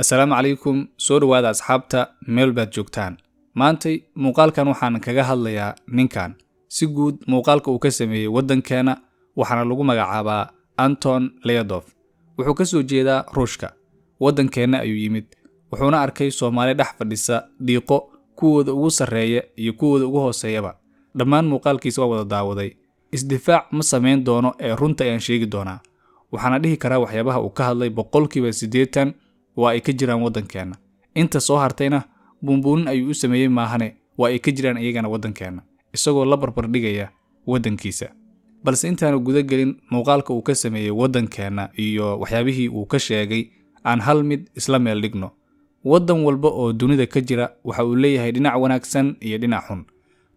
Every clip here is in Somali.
Assalaamu calaykum soo dhawaada asxaabta meel baad joogtaan. Maantay muuqaalkan waxaan kaga hadlayaa ninkan. Si guud muuqaalka uu ka sameeyay wadankeena waxaana lagu magacaabaa Anton Leodov. Wuxuu ka soo jeedaa Ruushka. Wadankeena ayuu yimid. Wuxuuna arkay Soomaali dhex fadhisa dhiiqo kuwooda ugu sarreeya iyo kuwooda ugu hooseeyaba. Dhammaan muuqaalkiisa waa wada daawaday. Isdifaac ma sameyn doono ee runta ayaan sheegi doonaa. Waxaana dhihi karaa waxyaabaha uu ka hadlay 80% waa ay ka jiraan wadankeena. Inta soo hartayna buunbuunin ayuu u sameeyay maahane waa ay ka jiraan iyagana wadankeena isagoo la barbar dhigaya wadankiisa. Balse intaanu guda gelin muuqaalka uu ka sameeyay wadankeena iyo waxyaabihii uu ka sheegay aan hal mid isla meel dhigno. Wadan walba oo dunida ka jira waxa uu leeyahay dhinac wanaagsan iyo dhinac xun.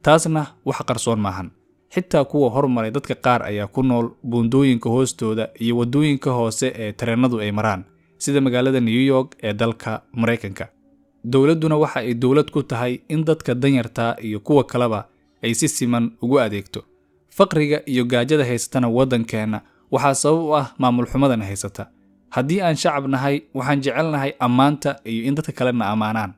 Taasna wax qarsoon maahan. Xitaa kuwa hormaray dadka qaar ayaa ku nool buundooyinka hoostooda iyo wadooyinka hoose ee tareenadu ay maraan. Sida magaalada New York ee dalka Mareykanka. Dawladuna waxa ay dawlad ku tahay in dadka danyarta iyo kuwa kaleba ay si siman ugu adeegto. Faqriga iyo gaajada haystana wadankeena waxa sabab u ah maamul xumadan haysata. Haddii aan shacab nahay waxaan jecelnahay amaanta iyo in dadka kalena amaanaan.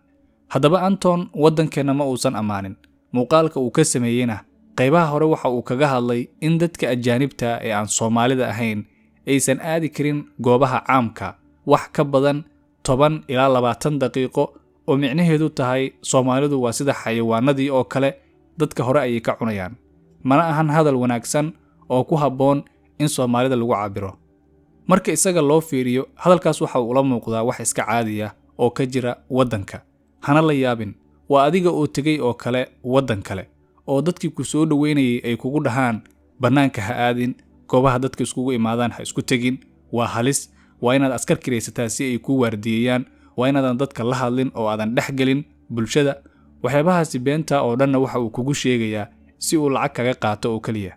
Haddaba Anton wadankeena ma uusan amaanin. Muuqaalka uu ka sameeyayna qaybaha hore waxa uu kaga hadlay in dadka ajaanibta ee aan Soomaalida ahayn aysan aadi karin goobaha caamka wax ka badan 10 ilaa 20 daqiiqo oo micnaheedu tahay Soomaalidu waa sida xayawaanadii oo kale dadka hore ayay ka cunayaan. Mana ahan hadal wanaagsan oo ku haboon in Soomaalida lagu cabiro. Marka isaga loo fiiriyo hadalkaas waxa uu la muuqdaa wax iska caadi ah oo ka jira wadanka. Hana la yaabin waa adiga oo tagay oo kale wadan kale oo dadkii ku soo dhaweynayay ay kugu dhahaan banaanka ha aadin goobaha dadka iskugu imaadaan ha isku tagin waa halis. Waa inaad askar kireysataa si ay ku waardiyeeyaan. Waa inaadan dadka la hadlin oo aadan dhex gelin bulshada. Waxyaabahaasi beenta oo dhanna waxa uu kugu sheegayaa si uu lacag kaga qaato oo kaliya.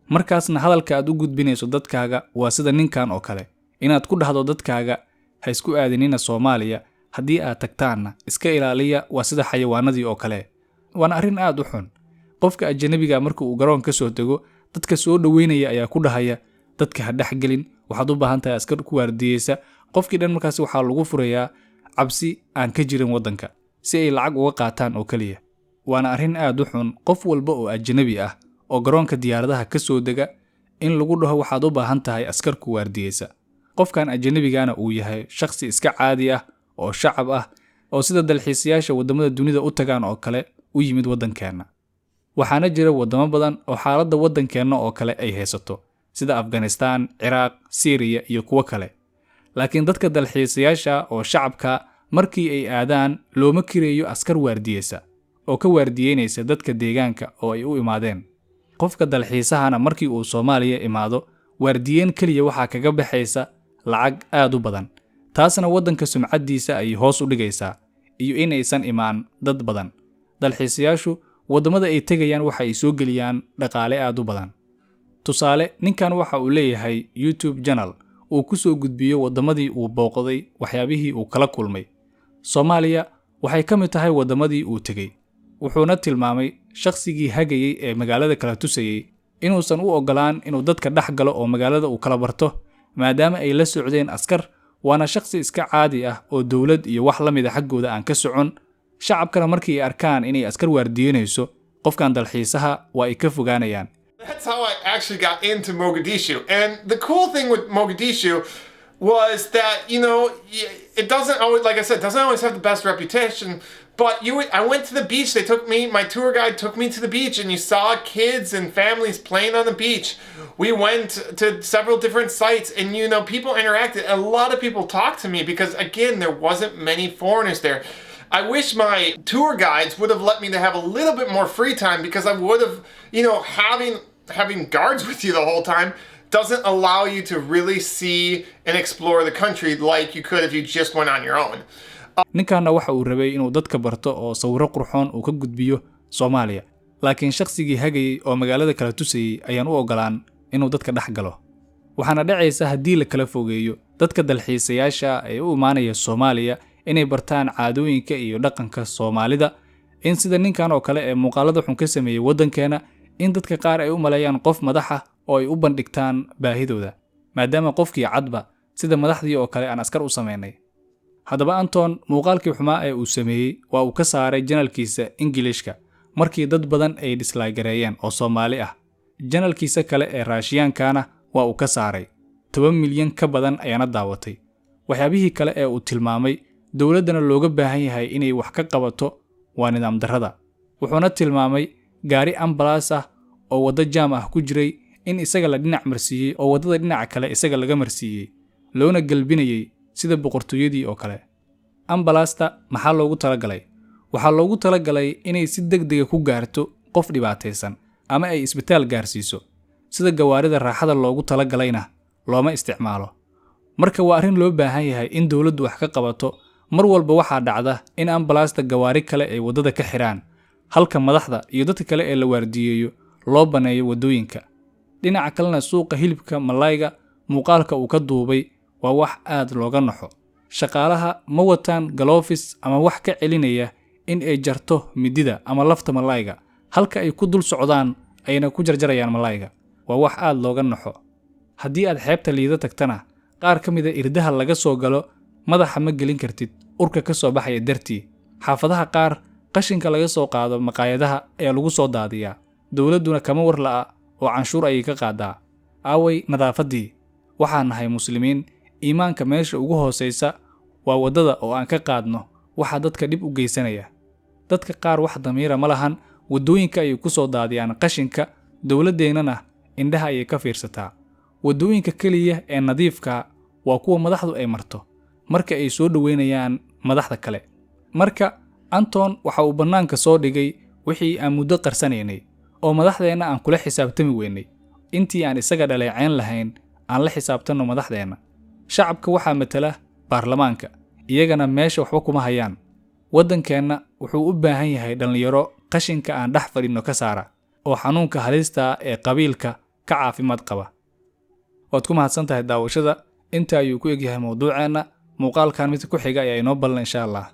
Markaasna hadalka aad u gudbinayso dadkaaga waa sida ninkan oo kale. Inaad ku dhahdo dadkaaga ha isku aadinina Soomaaliya haddii aad tagtaanna iska ilaaliya waa sida xayawaanadii oo kale. Waana arrin aad u xun. Qofka ajnabiga marka uu garoon ka soo tago dadka soo dhaweynaya ayaa ku dhahaya dadka ha dhex gelin. Waxaad u baahan tahay askar ku waardiyeysa. Qofkii dhan markaas waxaa lagu furayaa cabsi aan ka jirin wadanka si ay lacag uga qaataan oo kaliya. Waana arrin aad u xun qof walba oo ajnabi ah oo garoonka diyaaradaha ka soo dega in lagu dhaho waxaad u baahan tahay askar ku waardiyeysa. Qofkan ajnabigana uu yahay shakhsi iska caadi ah oo shacab ah oo sida dalxiisayaasha wadamada dunida u tagaan oo kale u yimid wadankeena. Waxaana jira wadamo badan oo xaaladda wadankeena oo kale ay haysato sida Afghanistan, Iraq, Syria iyo kuwa kale. Laakiin dadka dalxiisayaasha oo shacabka markii ay aadaan looma kireeyo askar waardiyeysa oo ka waardiyeynaysa dadka deegaanka oo ay u imaadeen. Qofka dalxiisahana markii uu Soomaaliya imaado waardiyeen kaliya waxa kaga baxaysa lacag aad u badan. Taasna wadanka sumcadiisa ay hoos u dhigaysaa iyo in aysan imaan dad badan. Dalxiisayaashu wadamada ay tagayaan waxa ay soo geliyaan dhaqaale aad u badan. Tusaale ninkan waxa uu leeyahay YouTube channel uu ku soo gudbiyo wadamadii uu booqday waxyaabihii uu kala kulmay. Soomaaliya waxay ka mid tahay wadamadii uu tagay. Wuxuuna tilmaamay shakhsigii hagayay ee magaalada kala tusayay inuusan u ogolaan inuu dadka dhex galo oo magaalada uu kala barto maadaama ay la socdeen askar. Waana shakhsi iska caadi ah oo dawlad iyo wax la mid ah xaggooda aan ka socon. Shacabkana markii ay arkaan inay askar waardiyeynayso qofkan dalxiisaha waa ay ka fogaanayaan. That's how I actually got into Mogadishu. And the cool thing with Mogadishu was that, it doesn't always, like I said, doesn't always have the best reputation. But I went to the beach. My tour guide took me to the beach, and you saw kids and families playing on the beach. We went to several different sites, and people interacted. A lot of people talked to me because, again, there wasn't many foreigners there. I wish my tour guides would have let me to have a little bit more free time because I would have, having guards with you the whole time doesn't allow you to really see and explore the country like you could if you just went on your own. Ninkanna waxa uu rabay inuu dadka barto oo sawiro qurxoon uu ka gudbiyo Soomaaliya. Laakiin shakhsigii hagayay oo magaalada kala tusayay ayaan u ogolaan inuu dadka dhex galo. Waxaana dhacaysa haddii la kala fogeeyo dadka dalxiisayaasha ay u imaanaya Soomaaliya inay bartaan caadooyinka iyo dhaqanka Soomaalida in sida ninkan oo kale ee muuqaalada xun ka sameeyay wadankeena in dadka qaar ay u maleeyaan qof madax ah oo ay u bandhigtaan baahidooda maadaama qofkii cadba sida madaxdii oo kale aan askar u sameynay. haddaba Anton muuqaalkii xumaa ee uu sameeyey waa uu ka saaray janalkiisa Ingiliishka markii dad badan ay dislike-gareeyeen oo Soomaali ah. Janalkiisa kale ee Raashiyaankana waa uu ka saaray 10 milyan ka badan ayaana daawatay. waxyaabihii kale ee uu tilmaamay dawladdana looga baahan yahay inay wax ka qabato waa nidaam darrada. wuxuuna tilmaamay gaari ambalaas ah oo waddo jaam ah ku jiray in isaga la dhinac marsiiyey oo waddada dhinaca kale isaga laga marsiiyey loona galbinayay sida boqortooyadii oo kale. ambalaasta maxaa loogu talagalay? waxaa loogu talagalay inay si degdeg ah ku gaarto qof dhibaataysan ama ay isbitaal gaarsiiso. sida gawaarida raaxada loogu talagalayna looma isticmaalo. marka waa arrin loo baahan yahay in dawladdu wax ka qabato. mar walba waxaa dhacda in ambalaasta gawaari kale ay waddada ka xiraan, halka madaxda iyo dadka kale ee la waardiyeeyo loo baneeyo waddooyinka. dhinaca kalena suuqa hilibka malayga muuqaalka uu ka duubay waa wax aad looga naxo. shaqaalaha ma wataan galoofis ama wax ka celinaya in ay jarto midida ama lafta malayga, halka ay ku dul socdaan ayna ku jarjarayaan malayga. waa wax aad looga naxo. haddii aad xeebta Liido tagtana, qaar ka mida irdaha laga soo galo madaxa ma gelin kartid urka ka soo baxaya dartii. xaafadaha qaar qashinka laga soo qaado maqaayadaha ayaa lagu soo daadiyaa. dawladduna kama war la'a oo canshuur ayay ka qaadaa. aaway nadaafadii? waxaan nahay muslimiin, iimaanka meesha ugu hooseysa waa waddada oo aan ka qaadno waxa dadka dhib u geysanaya. dadka qaar wax damiira ma lahan, waddooyinka ayay ku soo daadiyaan qashinka, dawladdeennana indhaha ayay ka fiirsataa. waddooyinka keliya ee nadiifka waa kuwa madaxdu ay marto marka ay soo dhaweynayaan madaxda kale. marka Anton waxa uu bannaanka soo dhigay wixii aan muddo qarsanaynay oo madaxdeena aan kula xisaabtami weynay. intii aan isaga dhaleeceyn lahayn aan la xisaabtano madaxdeena. shacabka waxaa matala baarlamaanka, iyagana meesha waxba kuma hayaan. waddankeenna wuxuu u baahan yahay dhalinyaro qashinka aan dhex fadhino ka saara oo xanuunka halista ee qabiilka ka caafimaad qaba. waad ku mahadsantahay daawashada. inta ayuu ku egyahay mawduuceena. muuqaalkan mid ku xiga ayaa inoo ballan insha Allah.